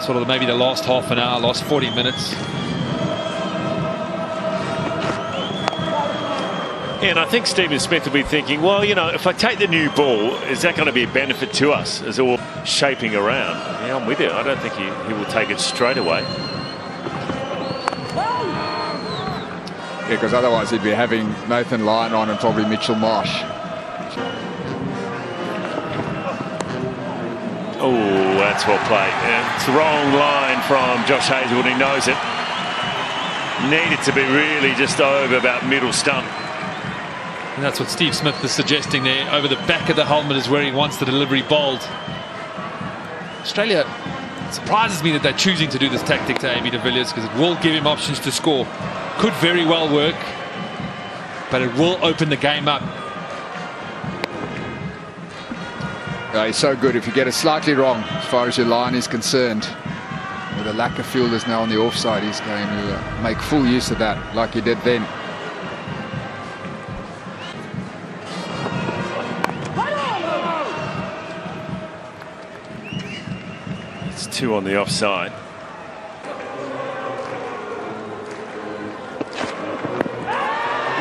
sort of maybe the last half an hour, last 40 minutes. Yeah, and I think Stephen Smith will be thinking, well, you know, if I take the new ball, is that going to be a benefit to us as all shaping around? Yeah, I'm with you. I don't think he will take it straight away. Yeah, because otherwise he'd be having Nathan Lyon on and probably Mitchell Marsh. Oh, that's well played. It's the wrong line from Josh Hazelwood. He knows it. Needed to be really just over about middle stump. And that's what Steve Smith is suggesting there. Over the back of the helmet is where he wants the delivery bowled. Australia, it surprises me that they're choosing to do this tactic to AB de Villiers, because it will give him options to score. Could very well work, but it will open the game up. He's so good. If you get it slightly wrong as far as your line is concerned, with a lack of fielders now on the offside, he's going to make full use of that like he did then. It's 2 on the offside.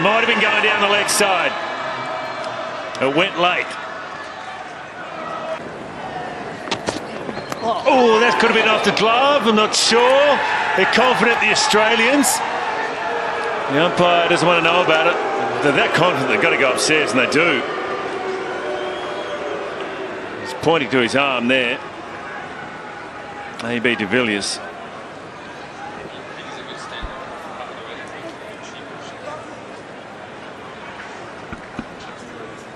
Might have been going down the leg side. It went late. Oh, that could have been off the glove. I'm not sure. They're confident, the Australians. The umpire doesn't want to know about it. They're that confident they've got to go upstairs, and they do. He's pointing to his arm there. AB de Villiers.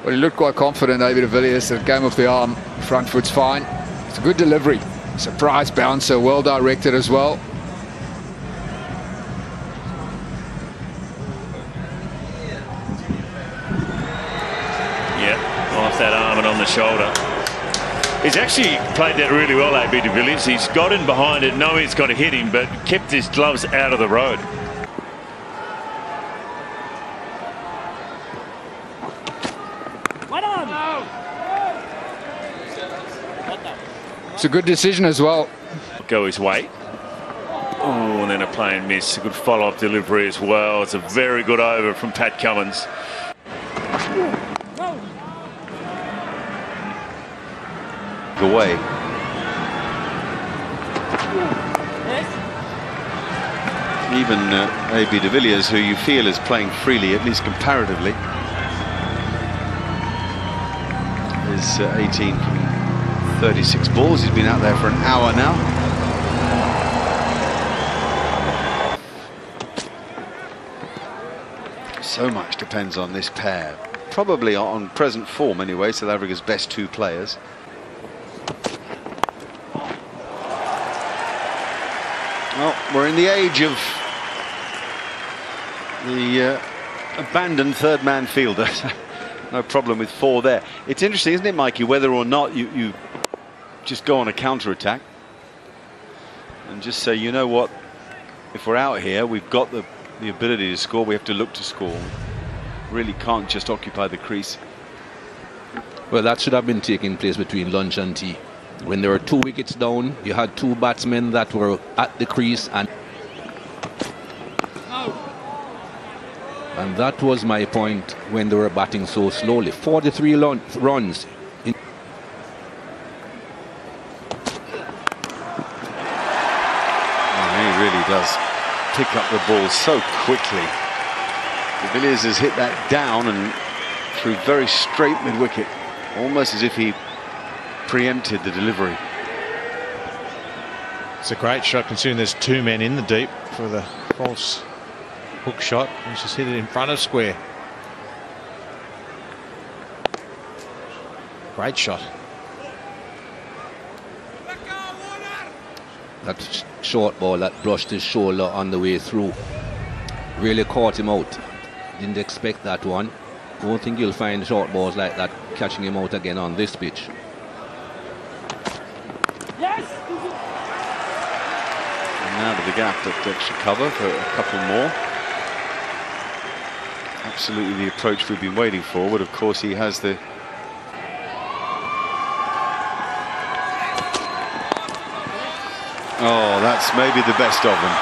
Well, he looked quite confident, AB de Villiers. The game off the arm, front foot's fine. It's a good delivery. Surprise bouncer, well directed as well. Yeah, off that arm and on the shoulder. He's actually played that really well, AB de Villiers. He's got in behind it, know he's got to hit him, but kept his gloves out of the road. It's a good decision as well. Go his way. Oh, and then a plain miss. A good follow-up delivery as well. It's a very good over from Pat Cummins. Away. Even AB de Villiers, who you feel is playing freely, at least comparatively, is 18 from 36 balls. He's been out there for an hour now. So much depends on this pair. Probably on present form anyway, South Africa's best 2 players. Well, we're in the age of the abandoned third-man fielder. No problem with 4 there. It's interesting, isn't it, Mikey, whether or not you just go on a counter-attack and just say, you know what, if we're out here, we've got the ability to score, we have to look to score. Really can't just occupy the crease. Well, that should have been taking place between lunch and tea. When there were 2 wickets down, you had 2 batsmen that were at the crease, and that was my point when they were batting so slowly. 43 runs. Oh, he really does pick up the ball so quickly. De Villiers has hit that down and through very straight mid-wicket, almost as if he preempted the delivery. It's a great shot considering there's 2 men in the deep for the false hook shot. He's just hit it in front of square. Great shot. That short ball that brushed his shoulder on the way through really caught him out. Didn't expect that one. Don't think you'll find short balls like that catching him out again on this pitch. And now to the gap at extra cover for a couple more. Absolutely the approach we've been waiting for, but of course he has the Oh, that's maybe the best of them.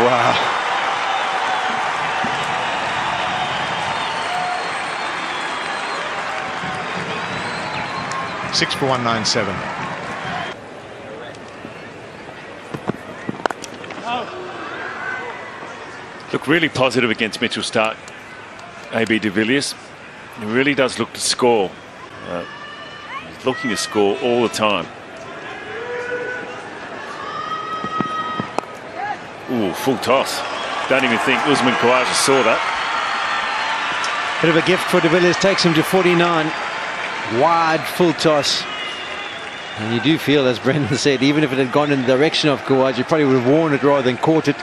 Wow. Six for 197. Look really positive against Mitchell Starc, AB de Villiers. He really does look to score. He's looking to score all the time. Ooh, full toss. Don't even think Usman Khawaja saw that. Bit of a gift for de Villiers, takes him to 49. Wide full toss. And you do feel, as Brendan said, even if it had gone in the direction of Khawaja, you probably would have worn it rather than caught it.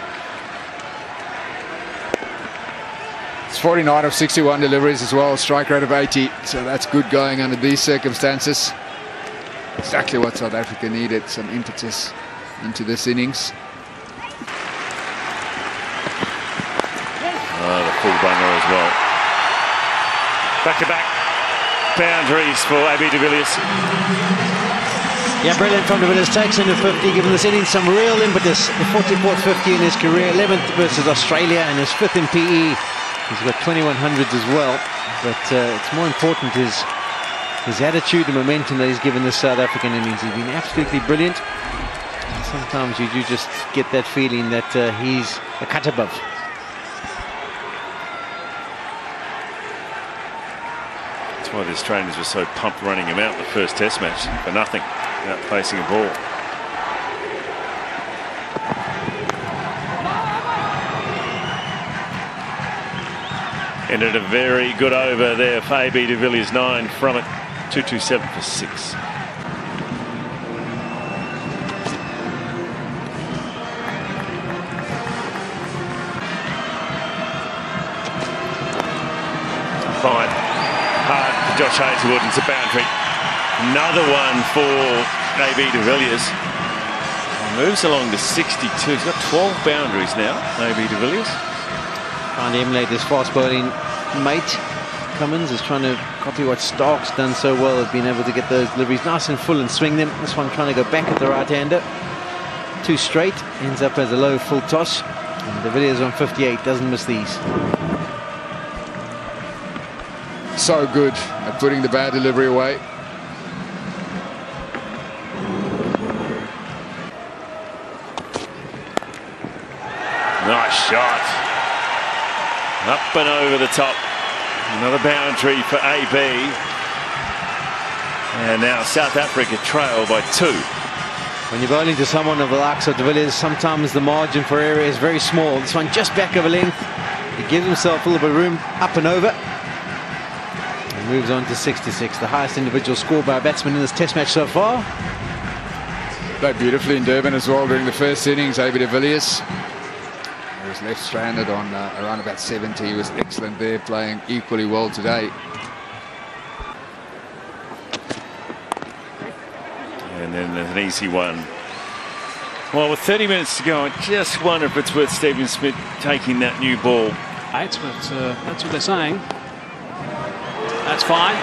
It's 49 of 61 deliveries as well, strike rate of 80, so that's good going under these circumstances. Exactly what South Africa needed, some impetus into this innings. Oh, the full bunner as well. Back-to-back boundaries for AB de Villiers. Yeah, brilliant from de Villiers, takes into 50, giving this innings some real impetus. The 44th 50 in his career, 11th versus Australia, and his 5th in PE. He's got 2100s as well, but it's more important his attitude and momentum that he's given this South African innings. He's been absolutely brilliant. Sometimes you do just get that feeling that he's a cut above. That's why the Australians were so pumped running him out in the first Test match for nothing, without facing a ball. Ended a very good over there for AB de Villiers, 9 from it, 227 for 6. Fine. Hard for Josh Hazlewood, it's a boundary. Another one for AB de Villiers. Moves along to 62. He's got 12 boundaries now, AB de Villiers. Trying to emulate his fast bowling mate. Cummins is trying to copy what Stark's done so well, of being able to get those deliveries nice and full and swing them. This one trying to go back at the right-hander. Too straight, ends up as a low full toss. And de Villiers on 58, doesn't miss these. So good at putting the bad delivery away. Nice shot. Up and over the top. Another boundary for AB. And now South Africa trail by 2. When you're bowling to someone of the likes of de Villiers, sometimes the margin for error is very small. This one just back of a length. He gives himself a little bit of room, up and over. And moves on to 66, the highest individual score by a batsman in this Test match so far. Played beautifully in Durban as well during the first innings, AB de Villiers. He was left stranded on around about 70. He was excellent there, playing equally well today. And then an easy one. Well, with 30 minutes to go, I just wonder if it's worth Stephen Smith taking that new ball. Right, but that's what they're saying. That's fine.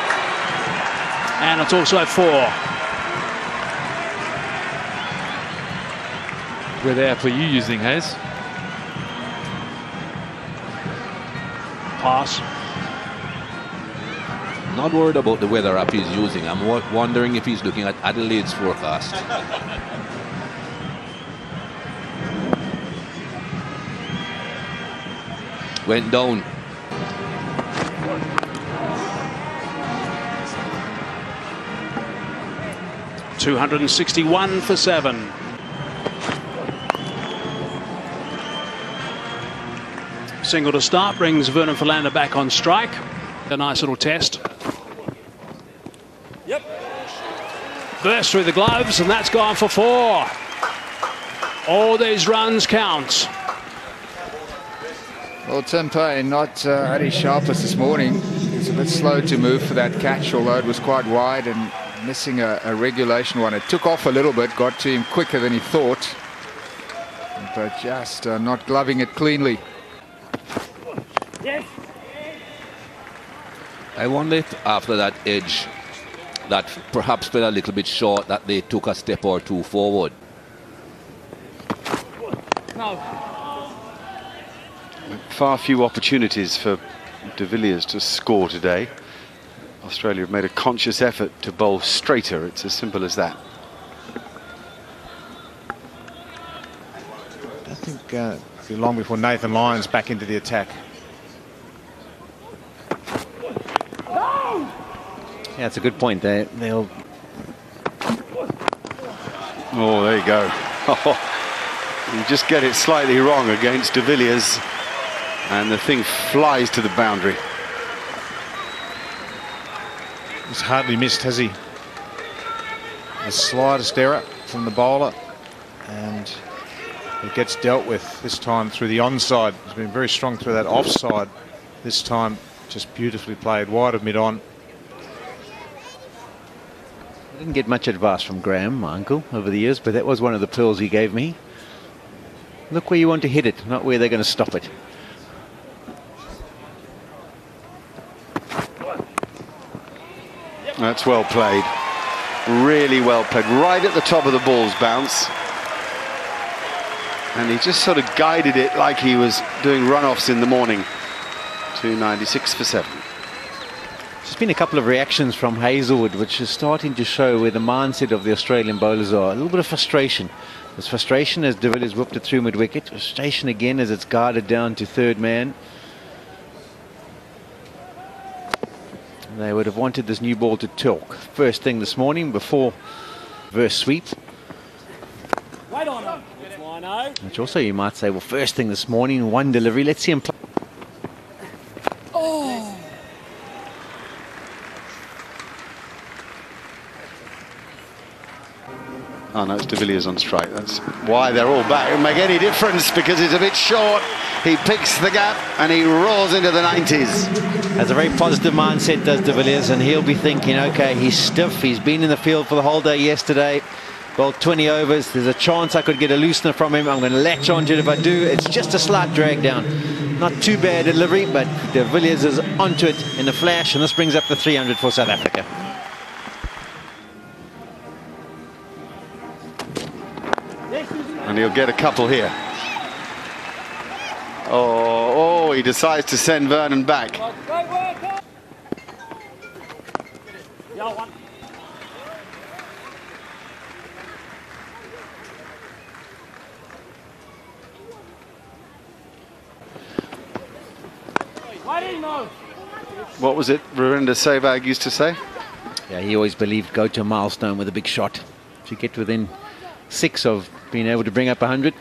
And it's also 4. We're there for you using Hayes. Pass. Not worried about the weather app he's using. I'm wondering if he's looking at Adelaide's forecast. Went down. $261 for 7. Single to start brings Vernon Philander back on strike. A nice little test. Yep. Burst through the gloves, and that's gone for 4. All these runs count. Well, Tim Payne not at his sharpest this morning. He was a bit slow to move for that catch, although it was quite wide and missing a regulation one. It took off a little bit, got to him quicker than he thought, but just not gloving it cleanly. Yes. I wonder if after that edge, that perhaps fell a little bit short, that they took a step or two forward. Far few opportunities for de Villiers to score today. Australia have made a conscious effort to bowl straighter. It's as simple as that. I think it'll be long before Nathan Lyon's back into the attack. Yeah, it's a good point. They'll. Oh, there you go. You just get it slightly wrong against de Villiers, and the thing flies to the boundary. He's hardly missed, has he? The slightest error from the bowler, and it gets dealt with this time through the onside. He's been very strong through that offside. This time, just beautifully played wide of mid-on. I didn't get much advice from Graham, my uncle, over the years, but that was one of the pearls he gave me. Look where you want to hit it, not where they're going to stop it. That's well played. Really well played. Right at the top of the ball's bounce. And he just sort of guided it like he was doing runoffs in the morning. 296 for 7. There's been a couple of reactions from Hazelwood, which is starting to show where the mindset of the Australian bowlers are. A little bit of frustration. There's frustration as de Villiers whipped it through mid-wicket. Frustration again as it's guarded down to third man. They would have wanted this new ball to talk first thing this morning before reverse sweep. Wait on him. Which also you might say, well, first thing this morning, one delivery. Let's see him play. Oh no, it's de Villiers on strike. That's why they're all back. It won't make any difference because it's a bit short. He picks the gap and he roars into the 90s. Has a very positive mindset, does de Villiers, and he'll be thinking, okay, he's stiff. He's been in the field for the whole day yesterday. Well, 20 overs. There's a chance I could get a loosener from him. I'm going to latch onto it if I do. It's just a slight drag down. Not too bad delivery, but de Villiers is onto it in a flash, and this brings up the 300 for South Africa. And he'll get a couple here. Oh, he decides to send Vernon back. What was it Virender Sehwag used to say? Yeah, he always believed go to a milestone with a big shot. To get within 6 of being able to bring up 100.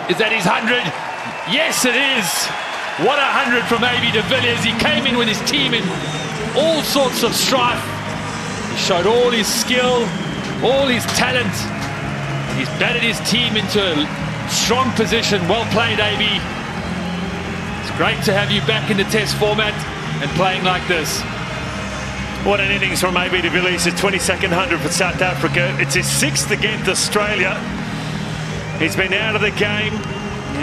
Is that his 100? Yes, it is. What a 100 from AB de Villiers. He came in with his team in all sorts of strife. He showed all his skill, all his talent. He's batted his team into a strong position. Well played, AB. It's great to have you back in the test format and playing like this. What an innings from AB de Villiers. His 22nd 100 for South Africa. It's his 6th against Australia. He's been out of the game.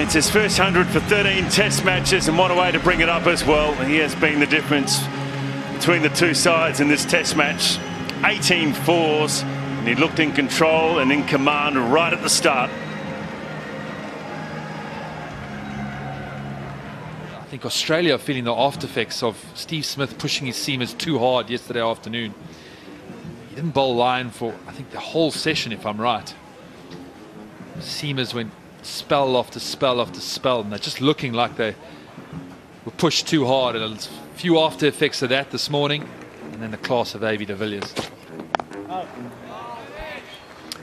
It's his first 100 for 13 test matches, and what a way to bring it up as well. He has been the difference between the two sides in this test match. 18 fours, and he looked in control and in command right at the start. I think Australia are feeling the after effects of Steve Smith pushing his seamers too hard yesterday afternoon. He didn't bowl line for, I think, the whole session, if I'm right. Seamers went spell after spell after spell, and they're just looking like they were pushed too hard. And a few after effects of that this morning, and then the class of AB de Villiers.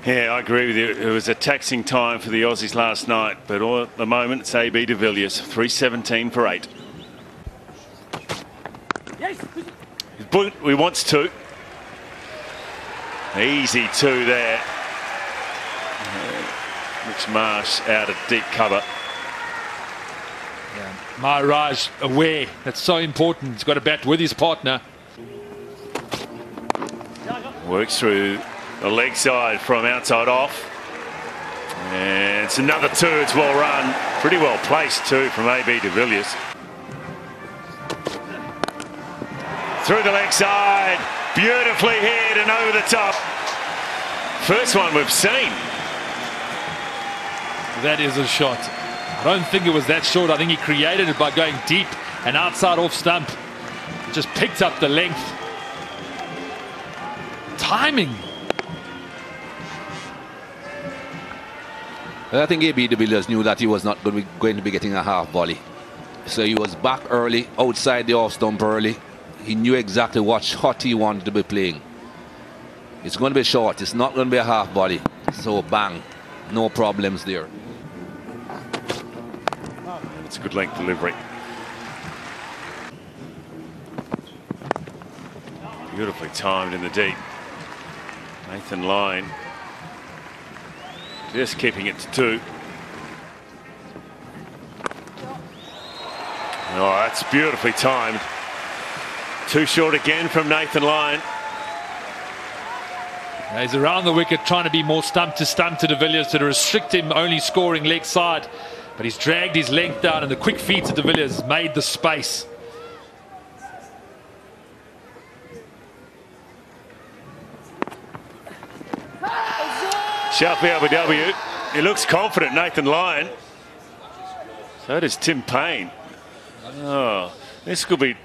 Yeah, I agree with you. It was a taxing time for the Aussies last night, but all at the moment it's AB de Villiers, 317 for 8. He wants 2. Easy 2 there. Mitch Marsh out of deep cover. Yeah, Maharaj aware. That's so important. He's got to bat with his partner. Works through the leg side from outside off. And it's another 2. It's well run. Pretty well placed too from AB de Villiers. Through the leg side, beautifully hit and over the top. First one we've seen. That is a shot. I don't think it was that short. I think he created it by going deep and outside off stump. Just picked up the length. Timing. I think AB de Villiers knew that he was not going to be getting a half volley. So he was back early, outside the off stump early. He knew exactly what shot he wanted to be playing. It's going to be short. It's not going to be a half volley. So bang. No problems there. It's a good length delivery. Beautifully timed in the deep. Nathan Lyon just keeping it to 2. Oh, that's beautifully timed. Too short again from Nathan Lyon. He's around the wicket trying to be more stump to de Villiers to restrict him only scoring leg side. But he's dragged his length down and the quick feet of de Villiers made the space. Sharpie LBW. He looks confident, Nathan Lyon. So does Tim Payne. Oh, this could be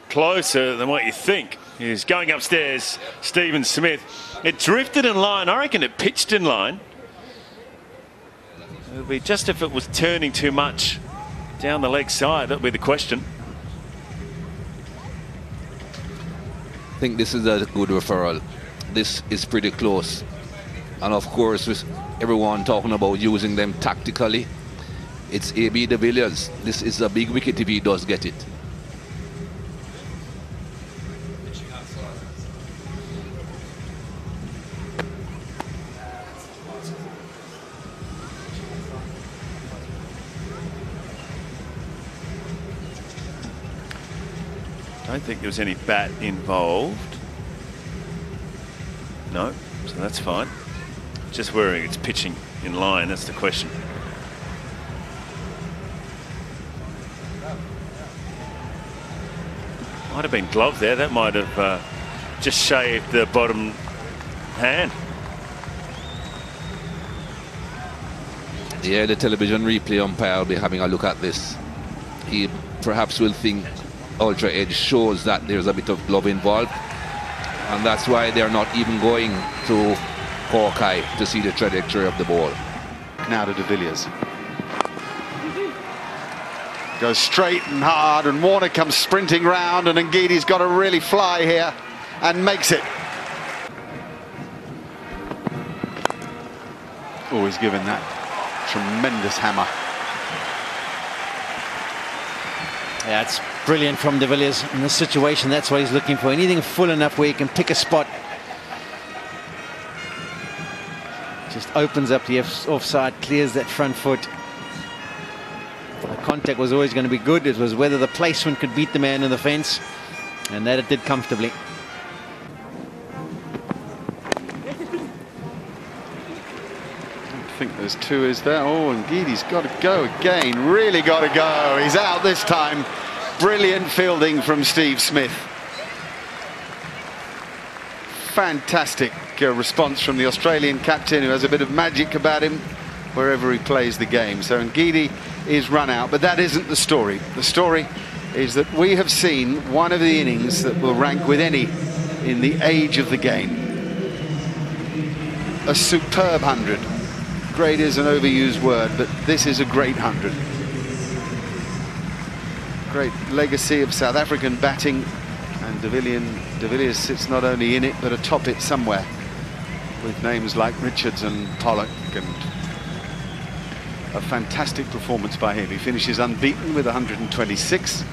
closer than what you think. He's going upstairs, Stephen Smith. It drifted in line. I reckon it pitched in line. It would be just if it was turning too much down the leg side. That would be the question. I think this is a good referral. This is pretty close. And of course, with everyone talking about using them tactically, it's AB de Villiers. This is a big wicket if he does get it. I don't think there was any bat involved. No, so that's fine. Just worrying it's pitching in line, that's the question. Might have been gloved there. That might have just shaved the bottom hand. Yeah, the television replay umpire will be having a look at this. He perhaps will think Ultra Edge shows that there's a bit of glove involved, and that's why they're not even going to Hawkeye to see the trajectory of the ball. Now to de Villiers. Goes straight and hard, and Warner comes sprinting round, and Ngedi's got to really fly here and makes it. Always given that tremendous hammer. Yeah, it's brilliant from de Villiers in this situation. That's what he's looking for. Anything full enough where he can pick a spot. Just opens up the offside, clears that front foot. The contact was always going to be good. It was whether the placement could beat the man in the fence, and that it did comfortably. I think there's 2, is there? Oh, and Ngedi's got to go again. Really got to go. He's out this time. Brilliant fielding from Steve Smith. Fantastic response from the Australian captain, who has a bit of magic about him wherever he plays the game. So Ngedi is run out, but that isn't the story. The story is that we have seen one of the innings that will rank with any in the age of the game. A superb 100. Great is an overused word, but this is a great 100. Great legacy of South African batting, and de Villiers sits not only in it but atop it somewhere, with names like Richards and Pollock, and a fantastic performance by him. He finishes unbeaten with 126.